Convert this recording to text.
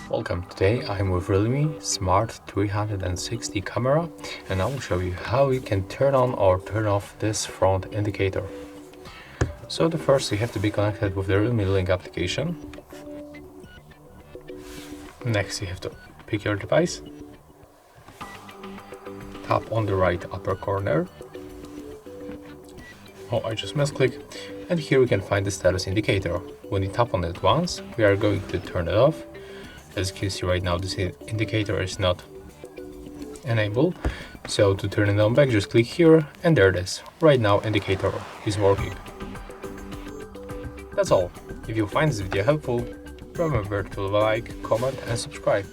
Welcome, today I'm with Realme Smart 360 camera and I will show you how you can turn on or turn off this front indicator. So the first you have to be connected with the Realme Link application. Next you have to pick your device, tap on the right upper corner. Oh, I just misclick, and here we can find the status indicator. When you tap on it once, we are going to turn it off. As you can see right now, this indicator is not enabled. So to turn it on back, just click here and there it is. Right now indicator is working. That's all. If you find this video helpful, remember to like, comment and subscribe.